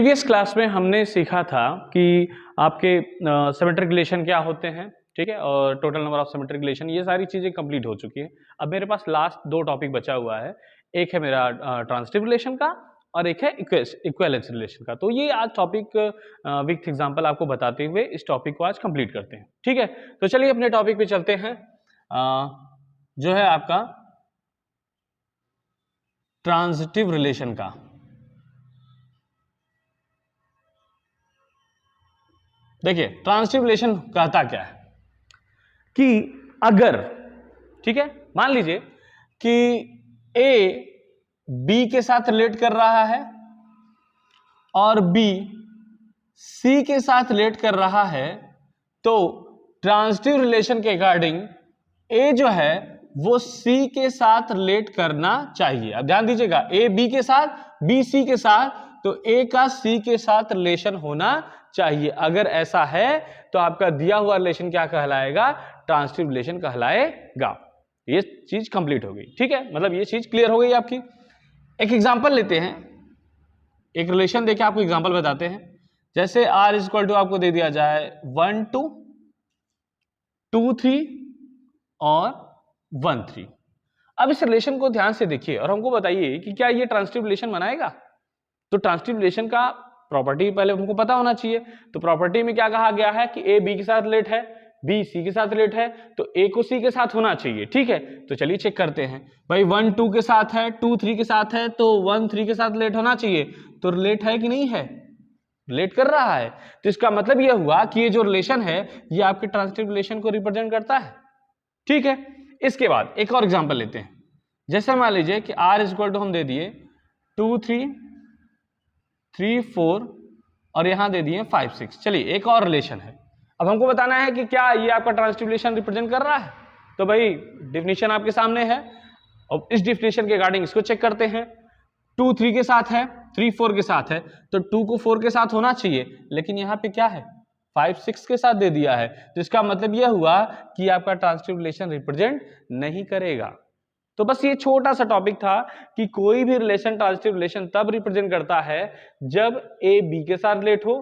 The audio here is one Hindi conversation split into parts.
प्रीवियस क्लास में हमने सीखा था कि आपके सिमेट्रिक रिलेशन क्या होते हैं, ठीक है, और total number of symmetric relation, ये सारी चीज़ें कंप्लीट हो चुकी है। अब मेरे पास लास्ट दो टॉपिक बचा हुआ है, एक है मेरा ट्रांजिटिव रिलेशन का और एक है इक्विवेलेंस रिलेशन का। तो ये आज टॉपिक विथ एग्जांपल आपको बताते हुए इस टॉपिक को आज कंप्लीट करते हैं, ठीक है। तो चलिए अपने टॉपिक पे चलते हैं, जो है आपका ट्रांजिटिव रिलेशन का। देखिए ट्रांजिटिव रिलेशन कहता क्या है कि अगर, ठीक है, मान लीजिए कि ए बी के साथ रिलेट कर रहा है और बी सी के साथ रिलेट कर रहा है, तो ट्रांजिटिव रिलेशन के अकॉर्डिंग ए जो है वो सी के साथ रिलेट करना चाहिए। अब ध्यान दीजिएगा, ए बी के साथ, बी सी के साथ, तो ए का सी के साथ रिलेशन होना चाहिए। अगर ऐसा है तो आपका दिया हुआ रिलेशन क्या कहलाएगा? ट्रांजिटिव रिलेशन कहलाएगा। ये चीज कंप्लीट हो गई, ठीक है, मतलब ये चीज क्लियर हो गई आपकी। एक एग्जांपल लेते हैं, एक रिलेशन देके आपको एग्जांपल बताते हैं। जैसे r इक्वल टू आपको दे दिया जाए 1 2 2 3 और 1 3। अब इस रिलेशन को ध्यान से देखिए और हमको बताइए कि क्या ये ट्रांजिटिव रिलेशन बनाएगा। तो ट्रांजिटिव रिलेशन का प्रॉपर्टी पहले हमको पता होना चाहिए। तो प्रॉपर्टी में क्या कहा गया है कि ए बी के साथ रिलेट है, बी सी के साथ रिलेट है, तो ए को सी के साथ होना चाहिए, ठीक है। तो चलिए चेक करते हैं भाई, 1 2 के साथ है, 2 3 के साथ है, तो 1 3 के साथ रिलेट होना चाहिए। तो रिलेट है कि नहीं है? रिलेट कर रहा है। तो इसका मतलब यह हुआ कि ये जो रिलेशन है ये आपके ट्रांजिटिव रिलेशन को रिप्रेजेंट करता है, ठीक है। इसके बाद एक और एग्जांपल लेते हैं। जैसे मान लीजिए कि r इक्वल टू हम दे दिए 2 3 3 4 और यहां दे दिए 5 6। चलिए एक और रिलेशन है, अब हमको बताना है कि क्या ये आपका ट्रांजिटिव रिलेशन रिप्रेजेंट कर रहा है। तो भाई डिफिनीशन आपके सामने है और इस डिफिनीशन के अकॉर्डिंग इसको चेक करते हैं। 2 3 के साथ है, 3 4 के साथ है, तो 2 को 4 के साथ होना चाहिए, लेकिन यहां पे क्या है, 5 6 के साथ दे दिया है। तो इसका मतलब यह हुआ कि आपका ट्रांजिटिव रिलेशन रिप्रेजेंट नहीं करेगा। तो बस ये छोटा सा टॉपिक था कि कोई भी रिलेशन ट्रांजिटिव रिलेशन तब रिप्रेजेंट करता है जब ए बी के साथ रिलेट हो,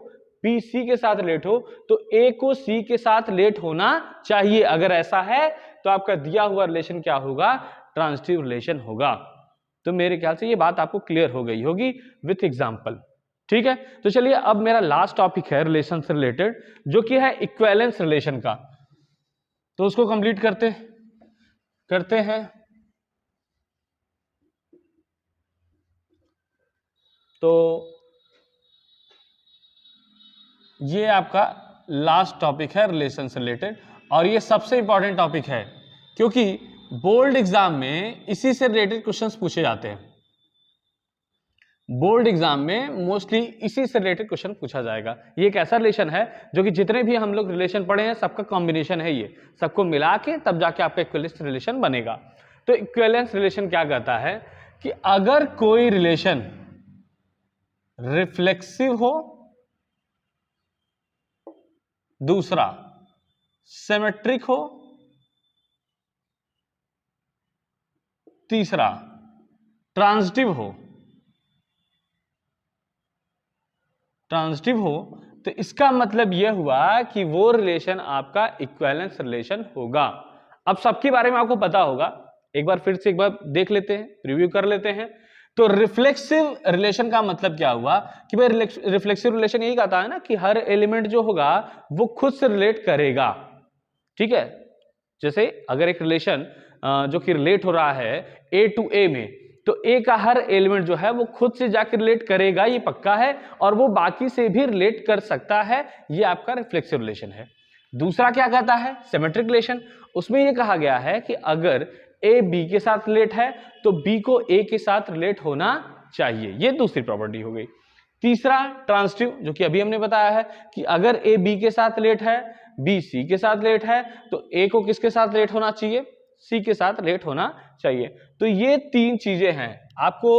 बी सी के साथ रिलेट हो, तो ए को सी के साथ रिलेट होना चाहिए। अगर ऐसा है तो आपका दिया हुआ रिलेशन क्या होगा? ट्रांजिटिव रिलेशन होगा। तो मेरे ख्याल से ये बात आपको क्लियर हो गई होगी विथ एग्जांपल, ठीक है। तो चलिए अब मेरा लास्ट टॉपिक है रिलेशन से रिलेटेड, जो कि है इक्विवेलेंस रिलेशन का। तो उसको कंप्लीट करते हैं। तो ये आपका लास्ट टॉपिक है रिलेशन से रिलेटेड, और ये सबसे इंपॉर्टेंट टॉपिक है क्योंकि बोर्ड एग्जाम में इसी से रिलेटेड क्वेश्चंस पूछे जाते हैं। बोर्ड एग्जाम में मोस्टली इसी से रिलेटेड क्वेश्चन पूछा जाएगा। ये एक ऐसा रिलेशन है जो कि जितने भी हम लोग रिलेशन पढ़े हैं सबका कॉम्बिनेशन है, ये सबको मिला के तब जाके आपका इक्विवेलेंस रिलेशन बनेगा। तो इक्विवेलेंस रिलेशन क्या कहता है कि अगर कोई रिलेशन रिफ्लेक्सिव हो, दूसरा सिमेट्रिक हो, तीसरा ट्रांजिटिव हो, तो इसका मतलब यह हुआ कि वो रिलेशन आपका इक्विवेलेंस रिलेशन होगा। अब सबके बारे में आपको पता होगा, एक बार फिर से एक बार देख लेते हैं, रिव्यू कर लेते हैं। तो रिफ्लेक्सिव रिलेशन का मतलब क्या हुआ कि भाई रिफ्लेक्सिव रिलेशन यही कहता है ना कि हर एलिमेंट जो होगा वो खुद से रिलेट करेगा, ठीक है। जैसे अगर एक रिलेशन जो कि रिलेट हो रहा है ए टू ए में, तो ए का हर एलिमेंट जो है वो खुद से जाकर रिलेट करेगा, ये पक्का है, और वो बाकी से भी रिलेट कर सकता है। ये आपका रिफ्लेक्सिव रिलेशन है। दूसरा क्या कहता है? Symmetric relation. उसमें ये कहा गया है कि अगर ए बी के साथ रिलेट है तो बी को ए के साथ रिलेट होना चाहिए। ये दूसरी प्रॉपर्टी हो गई। तीसरा ट्रांजिटिव, जो कि अभी हमने बताया है कि अगर ए बी के साथ रिलेट है, बी सी के साथ रिलेट है, तो ए को किसके साथ रिलेट होना चाहिए? सी के साथ रिलेट होना चाहिए। तो ये तीन चीजें हैं आपको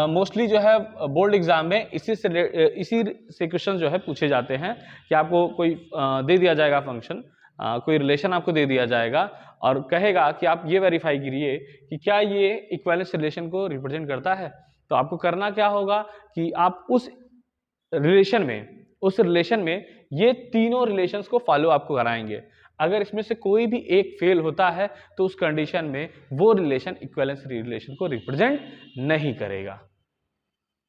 मोस्टली जो है बोर्ड एग्जाम में इसी से क्वेश्चन जो है पूछे जाते हैं कि आपको कोई दे दिया जाएगा फंक्शन, कोई रिलेशन आपको दे दिया जाएगा और कहेगा कि आप ये वेरीफाई करिए कि क्या ये इक्विवेलेंस रिलेशन को रिप्रेजेंट करता है। तो आपको करना क्या होगा कि आप उस रिलेशन में, उस रिलेशन में ये तीनों रिलेशंस को फॉलो आपको कराएंगे। अगर इसमें से कोई भी एक फेल होता है तो उस कंडीशन में वो रिलेशन इक्विवेलेंस रिलेशन को रिप्रेजेंट नहीं करेगा।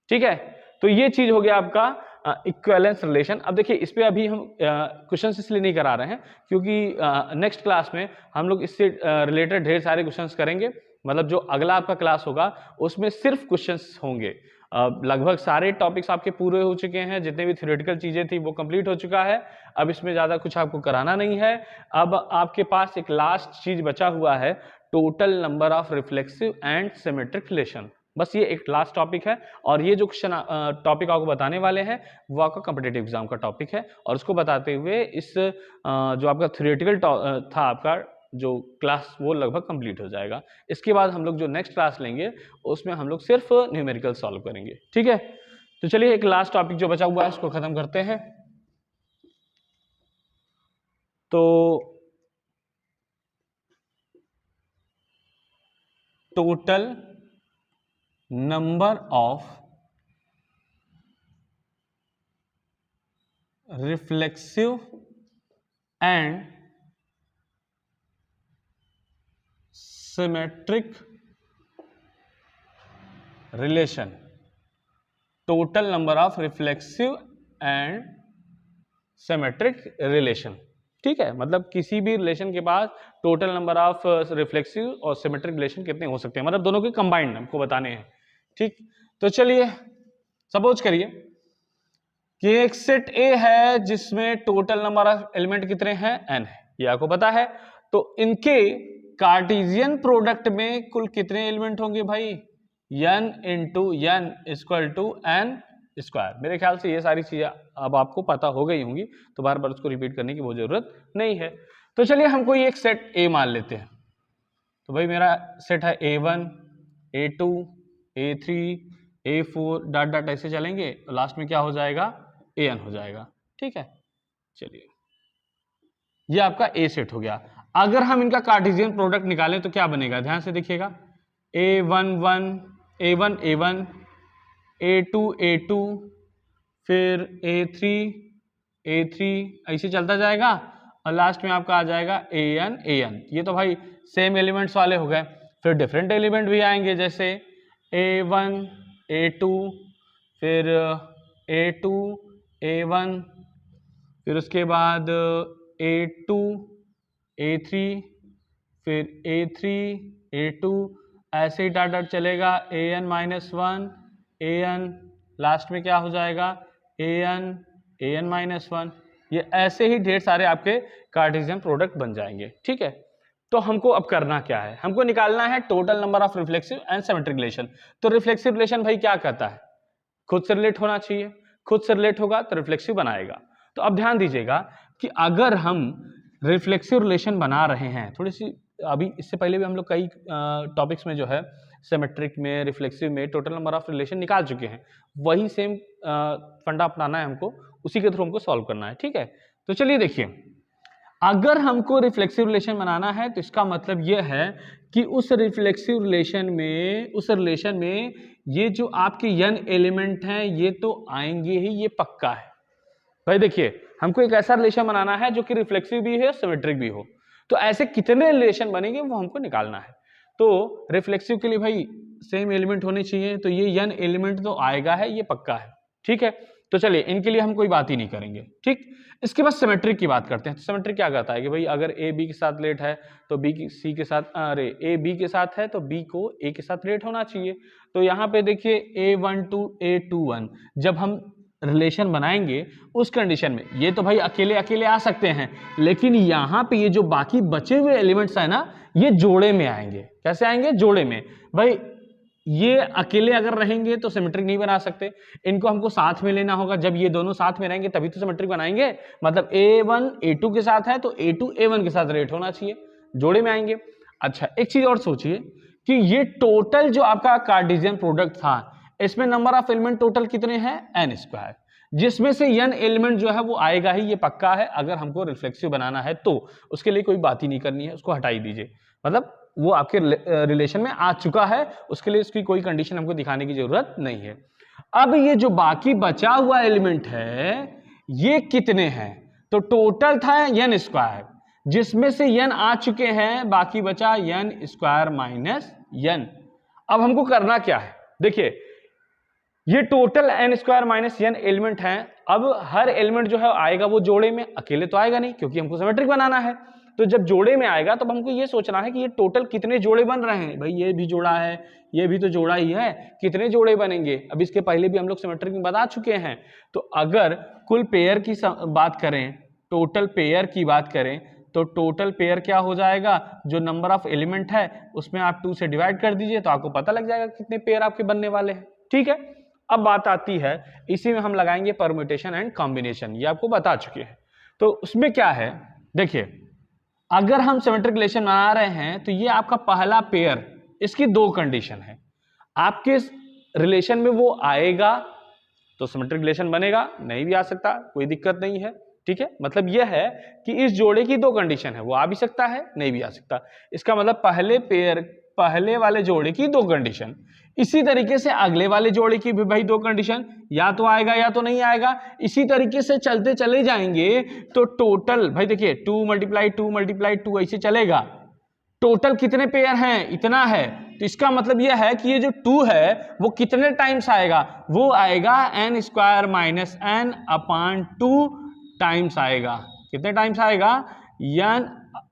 ठीक है, तो ये चीज हो गया आपका इक्विवेलेंस रिलेशन। अब देखिए इस पे अभी हम क्वेश्चन इसलिए नहीं करा रहे हैं क्योंकि नेक्स्ट क्लास में हम लोग इससे रिलेटेड ढेर सारे क्वेश्चंस करेंगे। मतलब जो अगला आपका क्लास होगा उसमें सिर्फ क्वेश्चंस होंगे। लगभग सारे टॉपिक्स आपके पूरे हो चुके हैं, जितने भी थ्योरेटिकल चीजें थी वो कंप्लीट हो चुका है। अब इसमें ज्यादा कुछ आपको कराना नहीं है। अब आपके पास एक लास्ट चीज बचा हुआ है, total number of reflexive and symmetric relation. बस ये एक लास्ट टॉपिक है और ये जो क्वेश्चन टॉपिक आपको बताने वाले हैं वो आपका कॉम्पिटिटिव एग्जाम का टॉपिक है। और उसको बताते हुए इस जो आपका थ्योरेटिकल था आपका जो क्लास वो लगभग कंप्लीट हो जाएगा। इसके बाद हम लोग जो नेक्स्ट क्लास लेंगे उसमें हम लोग सिर्फ न्यूमेरिकल सॉल्व करेंगे। ठीक है, तो चलिए एक लास्ट टॉपिक जो बचा हुआ है उसको खत्म करते हैं। तो total number of reflexive and symmetric relation, total number of reflexive and symmetric relation. ठीक है, मतलब किसी भी रिलेशन के पास टोटल नंबर ऑफ रिफ्लेक्सिव और सिमेट्रिक रिलेशन कितने हो सकते हैं, मतलब दोनों के कंबाइंड हमको बताने हैं। ठीक, तो चलिए सपोज करिए कि एक सेट ए है जिसमें टोटल नंबर ऑफ एलिमेंट कितने हैं, n है, ये आपको पता है। तो इनके कार्टेशियन प्रोडक्ट में कुल कितने एलिमेंट होंगे भाई, n into n equal to n square. मेरे ख्याल से ये सारी चीजें अब आपको पता हो गई होंगी, तो बार बार उसको रिपीट करने की बहुत जरूरत नहीं है। तो चलिए हम कोई एक सेट ए मान लेते हैं। तो भाई मेरा सेट है A1, A2, A3, A4 dot dot ऐसे चलेंगे, तो लास्ट में क्या हो जाएगा, AN हो जाएगा। ठीक है, चलिए ये आपका ए सेट हो गया। अगर हम इनका कार्टेशियन प्रोडक्ट निकालें तो क्या बनेगा, ध्यान से देखिएगा, A1 A1 A2 A2 फिर A3 ऐसे चलता जाएगा और लास्ट में आपका आ जाएगा AN। ये तो भाई सेम एलिमेंट्स वाले हो गए। फिर डिफरेंट एलिमेंट भी आएंगे, जैसे A1 A2 फिर A2 A1 फिर उसके बाद A2 A3 फिर A3 A2 ऐसे ही डॉट डॉट चलेगा, AN-1 AN लास्ट में क्या हो जाएगा, AN-1। ये ऐसे ही ढेर सारे आपके कार्टेशियन प्रोडक्ट बन जाएंगे। ठीक है, तो हमको अब करना क्या है, हमको निकालना है total number of reflexive and symmetric relation. तो रिफ्लेक्सिव रिलेशन भाई क्या कहता है, खुद से रिलेट होना चाहिए, खुद से रिलेट होगा तो रिफ्लेक्सिव बनाएगा। तो अब ध्यान दीजिएगा कि अगर हम रिफ्लेक्सिव रिलेशन बना रहे हैं, थोड़ी सी अभी इससे पहले भी हम लोग कई टॉपिक्स में जो है सिमेट्रिक में, रिफ्लेक्सिव में टोटल नंबर ऑफ रिलेशन निकाल चुके हैं। वही सेम फंडा अपनाना है हमको, उसी के थ्रू हमको सॉल्व करना है। ठीक है, तो चलिए देखिए, अगर हमको रिफ्लेक्सिव रिलेशन बनाना है तो इसका मतलब यह है कि उस रिफ्लेक्सिव रिलेशन में ये जो आपके n एलिमेंट हैं ये तो आएंगे ही, ये पक्का है। भाई देखिए, हमको एक ऐसा रिलेशन बनाना है जो कि रिफ्लेक्सिव भी है, सिमेट्रिक भी हो। तो ऐसे कितने रिलेशन बनेंगे वो हमको निकालना है। तो रिफ्लेक्सिव के लिए भाई सेम एलिमेंट होने चाहिए, तो ये n एलिमेंट तो आएगा है, ये पक्का है। ठीक है, तो चलिए इनके लिए हम कोई बात ही नहीं करेंगे। ठीक, इसके बाद सिमेट्रिक की बात करते हैं। तो सिमेट्रिक क्या कहता है कि भाई अगर A B के साथ रिलेट है तो B C के साथ, अरे A B के साथ है तो B को A के साथ रिलेट होना चाहिए। तो यहाँ पे देखिए A1 to A21 जब हम रिलेशन बनाएंगे उस कंडीशन में ये तो भाई अकेले अकेले आ सकते हैं, लेकिन यहाँ पे ये जो बाकी बचे हुए एलिमेंट्स है ना, ये जोड़े में आएंगे। कैसे आएंगे, जोड़े में। भाई ये अकेले अगर रहेंगे तो सिमेट्रिक नहीं बना सकते, इनको हमको साथ में लेना होगा। जब ये दोनों साथ में रहेंगे तभी तो सिमेट्रिक बनाएंगे। मतलब A1 A2 के साथ है तो A2 A1 के साथ रिलेट होना चाहिए, जोड़े में आएंगे। अच्छा, एक चीज और सोचिए कि ये टोटल जो आपका कार्टेशियन प्रोडक्ट था, इसमें नंबर ऑफ एलिमेंट टोटल कितने हैं, n², जिसमें से n एलिमेंट जो है वो आएगा ही, ये पक्का है। अगर हमको रिफ्लेक्सिव बनाना है तो उसके लिए कोई बात ही नहीं करनी है, उसको हटा ही दीजिए। मतलब वो आपके रिलेशन में आ चुका है, उसके लिए उसकी कोई कंडीशन हमको दिखाने की जरूरत नहीं है। अब ये जो बाकी बचा हुआ एलिमेंट है ये कितने हैं, तो टोटल था n स्क्वायर, जिसमें से n आ चुके हैं, बाकी बचा n स्क्वायर माइनस n। अब हमको करना क्या है, देखिए ये total n square minus n element हैं। अब हर एलिमेंट जो है आएगा वो जोड़े में, अकेले तो आएगा नहीं क्योंकि हमको सिमेट्रिक बनाना है। तो जब जोड़े में आएगा तो हमको ये सोचना है कि ये टोटल कितने जोड़े बन रहे हैं। भाई ये भी जोड़ा है, ये भी तो जोड़ा ही है, कितने जोड़े बनेंगे। अब इसके पहले भी हम लोग सिमेट्रिक में बता चुके हैं। तो अगर कुल पेयर की बात करें, टोटल पेयर की बात करें, तो टोटल पेयर क्या हो जाएगा, जो नंबर ऑफ एलिमेंट है उसमें आप 2 से डिवाइड कर दीजिए तो आपको पता लग जाएगा कितने पेयर आपके बनने वाले हैं। ठीक है, अब बात आती है, इसी में हम लगाएंगे परम्यूटेशन एंड कॉम्बिनेशन, ये आपको बता चुके हैं। तो उसमें क्या है, देखिए अगर हम सिमेट्रिक रिलेशन बना रहे हैं तो ये आपका पहला पेयर, इसकी 2 कंडीशन है। आपके रिलेशन में वो आएगा तो सिमेट्रिक रिलेशन बनेगा, नहीं भी आ सकता कोई दिक्कत नहीं है। ठीक है, मतलब यह है कि इस जोड़े की 2 कंडीशन है, वो आ भी सकता है नहीं भी आ सकता। इसका मतलब पहले पेयर, पहले वाले जोड़े की 2 कंडीशन, इसी तरीके से अगले वाले जोड़े की भी भाई 2 कंडीशन, या तो आएगा या तो नहीं आएगा। इसी तरीके से चलते चले जाएंगे तो टोटल भाई देखिए 2 × 2 ऐसे चलेगा। टोटल कितने पेयर हैं, इतना है। तो इसका मतलब यह है कि ये जो 2 है वो कितने टाइम्स आएगा, वो आएगा n square minus n upon 2 times आएगा। कितने टाइम्स आएगा, n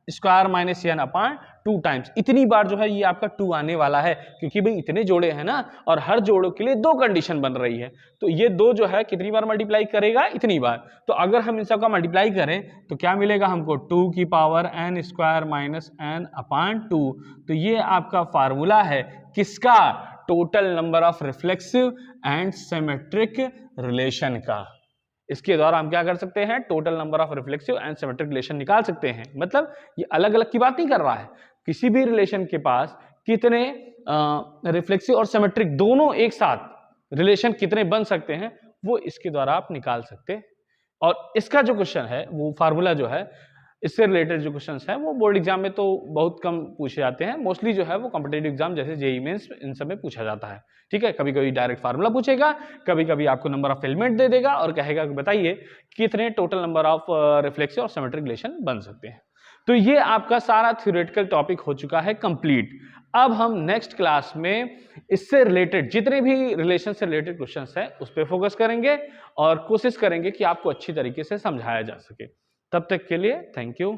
square minus n upon 2 times. इतनी बार जो है ये आपका 2 आने वाला है, क्योंकि भाई इतने जोड़े हैं ना, और हर जोड़ों के लिए 2 कंडीशन बन रही है। तो ये 2 जो है कितनी बार मल्टीप्लाई करेगा, इतनी बार। तो अगर हम इन सब का मल्टीप्लाई करें तो क्या मिलेगा हमको, 2 की power n square minus n upon 2। तो ये आपका फार्मूला है किसका, total number of reflexive and symmetric relation का। इसके द्वारा हम क्या कर सकते हैं, total number of reflexive and symmetric relation निकाल सकते हैं। मतलब ये अलग अलग की बात नहीं कर रहा है, किसी भी रिलेशन के पास कितने रिफ्लेक्सिव और सिमेट्रिक दोनों एक साथ रिलेशन कितने बन सकते हैं, वो इसके द्वारा आप निकाल सकते हैं। और इसका जो क्वेश्चन है, वो फार्मूला जो है, इससे रिलेटेड जो क्वेश्चंस हैं वो बोर्ड एग्जाम में तो बहुत कम पूछे जाते हैं। मोस्टली जो है वो कॉम्पिटिटिव एग्जाम जैसे जेईई मेंस, इन सब में पूछा जाता है। ठीक है, कभी कभी डायरेक्ट फार्मूला पूछेगा, कभी कभी आपको नंबर ऑफ एलिमेंट दे देगा और कहेगा कि बताइए कितने टोटल नंबर ऑफ रिफ्लेक्सिव और सिमेट्रिक रिलेशन बन सकते हैं। तो ये आपका सारा थ्योरेटिकल टॉपिक हो चुका है कंप्लीट। अब हम नेक्स्ट क्लास में इससे रिलेटेड जितने भी रिलेशन से रिलेटेड क्वेश्चंस हैं उस पर फोकस करेंगे और कोशिश करेंगे कि आपको अच्छी तरीके से समझाया जा सके। तब तक के लिए थैंक यू।